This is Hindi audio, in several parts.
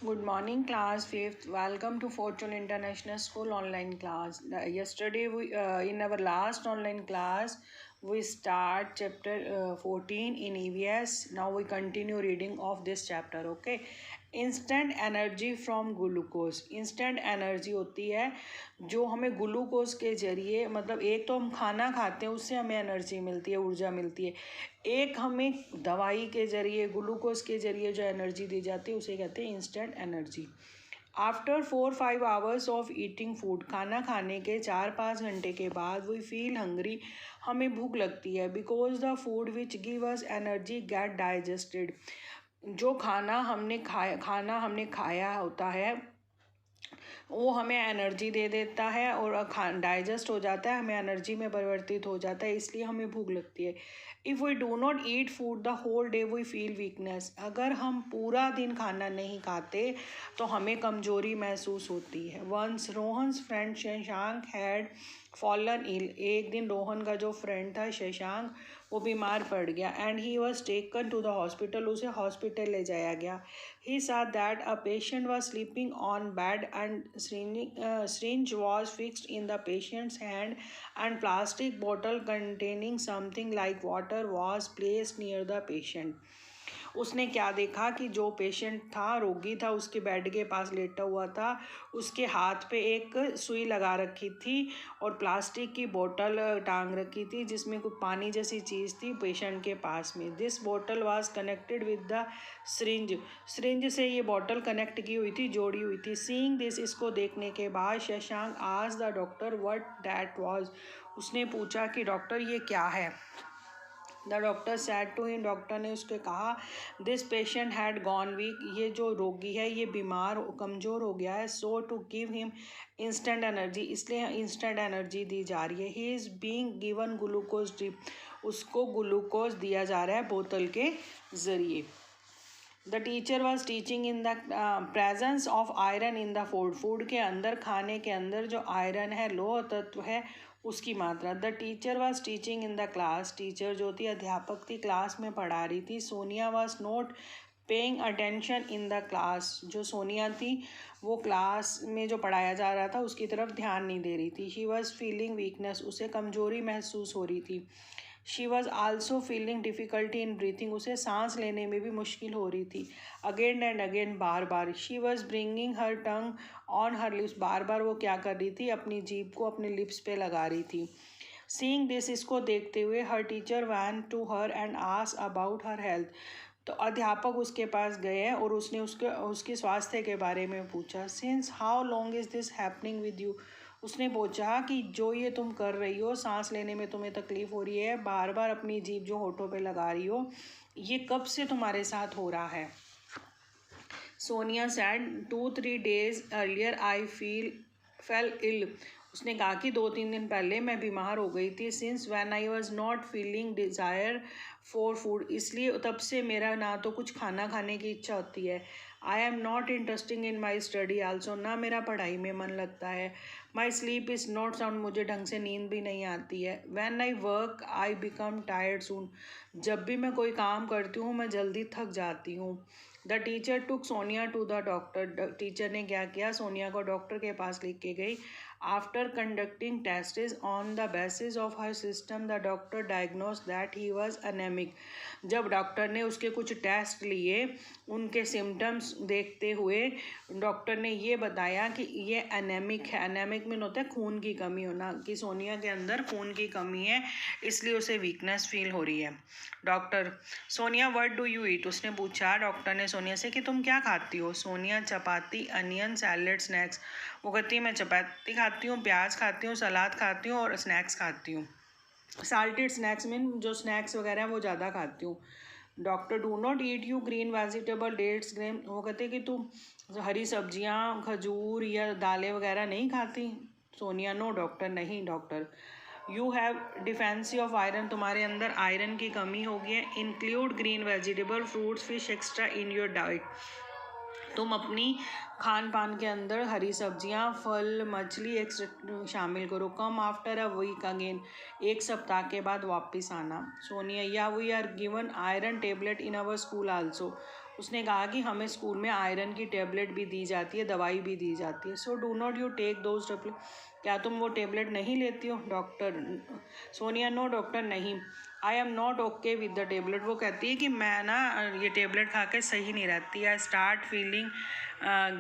Good morning, class 5th. Welcome to Fortune International School online class. Yesterday, in our last online class, we start chapter 14 in EVS. Now we continue reading of this chapter. Okay. Instant energy from glucose. Instant energy होती है जो हमें ग्लूकोज के ज़रिए, मतलब एक तो हम खाना खाते हैं उससे हमें एनर्जी मिलती है, ऊर्जा मिलती है। एक हमें दवाई के ज़रिए, ग्लूकोज के ज़रिए जो एनर्जी दी जाती है उसे कहते हैं instant energy. After 4-5 hours of eating food, खाना खाने के 4-5 घंटे के बाद वी फील हंग्री, हमें भूख लगती है। Because the food which give us energy get digested, जो खाना हमने खाया होता है वो हमें एनर्जी दे देता है और डाइजेस्ट हो जाता है, हमें एनर्जी में परिवर्तित हो जाता है, इसलिए हमें भूख लगती है। If we do not eat food the whole day we feel weakness, अगर हम पूरा दिन खाना नहीं खाते तो हमें कमजोरी महसूस होती है। Once Rohan's friend Shashank had fallen ill, एक दिन रोहन का जो फ्रेंड था शशांक वो बीमार पड़ गया। And he was taken to the hospital, उसे हॉस्पिटल ले जाया गया। ही saw that a patient was sleeping on bed and syringe was fixed in the patient's hand and plastic bottle containing something like water was placed near the patient. उसने क्या देखा कि जो पेशेंट था, रोगी था, उसके बेड के पास लेटा हुआ था, उसके हाथ पे एक सुई लगा रखी थी और प्लास्टिक की बोतल टांग रखी थी जिसमें कुछ पानी जैसी चीज़ थी पेशेंट के पास में। दिस बोतल was connected with the syringe से ये बोतल कनेक्ट की हुई थी, जोड़ी हुई थी। सीइंग दिस, इसको देखने के बाद Shashank asked the doctor what that was, उसने पूछा कि डॉक्टर ये क्या है। The doctor said to him, doctor ने उसके कहा this patient had gone weak, ये जो रोगी है ये बीमार कमज़ोर हो गया है। So to give him instant energy, इसलिए इंस्टेंट एनर्जी दी जा रही है। He is being given glucose drip, उसको ग्लूकोज दिया जा रहा है बोतल के ज़रिए। The teacher was teaching in the presence of iron in the food, food के अंदर, खाने के अंदर जो आयरन है, लोह तत्व है, उसकी मात्रा। The teacher was teaching in the class, teacher जो थी अध्यापक थी, क्लास में पढ़ा रही थी। Sonia was not paying attention in the class, जो सोनिया थी वो क्लास में जो पढ़ाया जा रहा था उसकी तरफ ध्यान नहीं दे रही थी। शी वॉज फीलिंग वीकनेस, उसे कमजोरी महसूस हो रही थी। She was also feeling difficulty in breathing, उसे सांस लेने में भी मुश्किल हो रही थी। अगेन एंड अगेन, बार बार। She was bringing her tongue on her lips, बार बार वो क्या कर रही थी, अपनी जीभ को अपने लिप्स पे लगा रही थी। सीइंग दिस, इसको देखते हुए her teacher went to her and asked about her health, तो अध्यापक उसके पास गए और उसने उसके स्वास्थ्य के बारे में पूछा। Since how long is this happening with you, उसने पूछा कि जो ये तुम कर रही हो, सांस लेने में तुम्हें तकलीफ़ हो रही है, बार बार अपनी जीभ जो होठों पे लगा रही हो, ये कब से तुम्हारे साथ हो रहा है। Sonia said 2-3 days earlier I fell ill, उसने कहा कि 2-3 दिन पहले मैं बीमार हो गई थी। Since when I was not feeling desire for food, इसलिए तब से मेरा ना तो कुछ खाना खाने की इच्छा होती है। I am not interesting in my study also, ना मेरा पढ़ाई में मन लगता है। My sleep is not sound, मुझे ढंग से नींद भी नहीं आती है। When I work I become tired soon, जब भी मैं कोई काम करती हूँ मैं जल्दी थक जाती हूँ। The teacher took Sonia to the doctor, teacher ने क्या किया, सोनिया को डॉक्टर के पास लेके गई। After conducting tests on the basis of her system the doctor diagnose that he was anaemic, जब डॉक्टर ने उसके कुछ टेस्ट लिए, उनके सिम्टम्स देखते हुए डॉक्टर ने ये बताया कि ये एनेमिक है। एनेमिक मीन होता है खून की कमी होना, कि सोनिया के अंदर खून की कमी है, इसलिए उसे वीकनेस फील हो रही है। Doctor Sonia what do you eat, उसने पूछा डॉक्टर ने सोनिया से कि तुम क्या खाती हो। सोनिया चपाती, अनियन, सैलड, स्नैक्स, वो कहती है मैं चपाती खाती हूँ, प्याज खाती हूँ, सलाद खाती हूँ और स्नैक्स खाती हूँ। साल्टेड स्नैक्स मीन जो स्नैक्स वगैरह हैं वो ज़्यादा खाती हूँ। Doctor do not eat you green vegetable dates grain, वो कहते हैं कि तुम हरी सब्जियाँ, खजूर या दालें वगैरह नहीं खाती। सोनिया नो डॉक्टर, नहीं doctor. You have डिफेंसी of iron, तुम्हारे अंदर आयरन की कमी हो गई है। Include green vegetable, fruits, fish extra in your diet, तुम अपनी खान पान के अंदर हरी सब्जियां, फल, मछली एक शामिल करो। Come after a week again, एक सप्ताह के बाद वापस आना। सोनिया या we are given iron tablet in our school also, उसने कहा कि हमें स्कूल में आयरन की टेबलेट भी दी जाती है, दवाई भी दी जाती है, so do not you take those tablet, क्या तुम वो टेबलेट नहीं लेती हो? डॉक्टर सोनिया नो डॉक्टर नहीं, आई am not okay with the tablet. वो कहती है कि मैं ना ये टेबलेट खा के सही नहीं रहती, I start feeling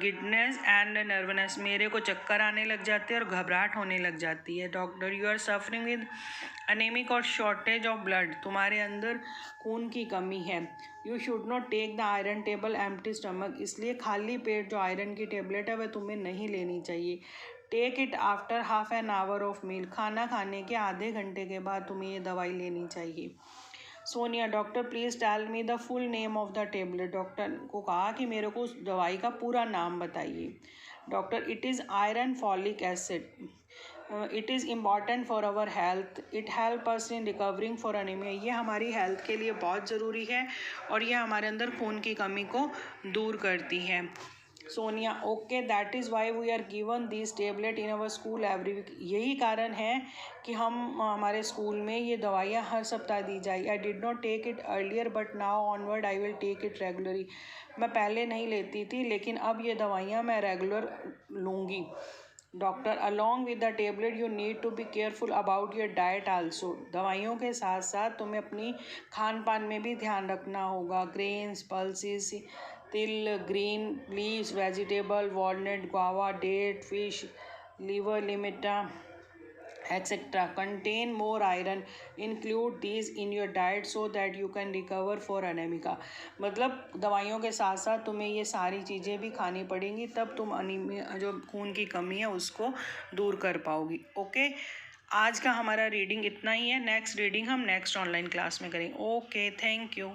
गिडनेस and nervousness, मेरे को चक्कर आने लग जाते हैं और घबराहट होने लग जाती है। Doctor you are suffering with anaemic और शॉर्टेज ऑफ ब्लड, तुम्हारे अंदर खून की कमी है। You should not take the iron table empty stomach, इसलिए खाली पेट जो आयरन की टेबलेट है वह तुम्हें नहीं लेनी चाहिए। Take it after half an hour of meal, खाना खाने के आधे घंटे के बाद तुम्हें ये दवाई लेनी चाहिए। Sonia doctor please tell me the full name of the tablet, doctor को कहा कि मेरे को उस दवाई का पूरा नाम बताइए। Doctor it is iron folic acid, it is important for our health, it help us in recovering for anaemia, ये हमारी हेल्थ के लिए बहुत ज़रूरी है और ये हमारे अंदर खून की कमी को दूर करती है। Sonia okay that is why we are given this tablet in our school every week, यही कारण है कि हम हमारे स्कूल में ये दवाइयाँ हर सप्ताह दी जाए। I did not take it earlier but now onward I will take it regularly, मैं पहले नहीं लेती थी लेकिन अब ये दवाइयाँ मैं रेगुलर लूँगी। Doctor along with the tablet you need to be careful about your diet also, दवाइयों के साथ साथ तुम्हें अपनी खान पान में भी ध्यान रखना होगा। ग्रेन्स, पल्सेस, तिल, green leaves, vegetable, walnut, guava, date, fish, liver, limita, etc. contain more iron. Include these in your diet so that you can recover for anemia. मतलब दवाइयों के साथ साथ तुम्हें ये सारी चीज़ें भी खानी पड़ेंगी, तब तुम अनीमिया जो खून की कमी है उसको दूर कर पाओगी। ओके, आज का हमारा रीडिंग इतना ही है, नेक्स्ट रीडिंग हम नेक्स्ट ऑनलाइन क्लास में करेंगे। Okay, thank you.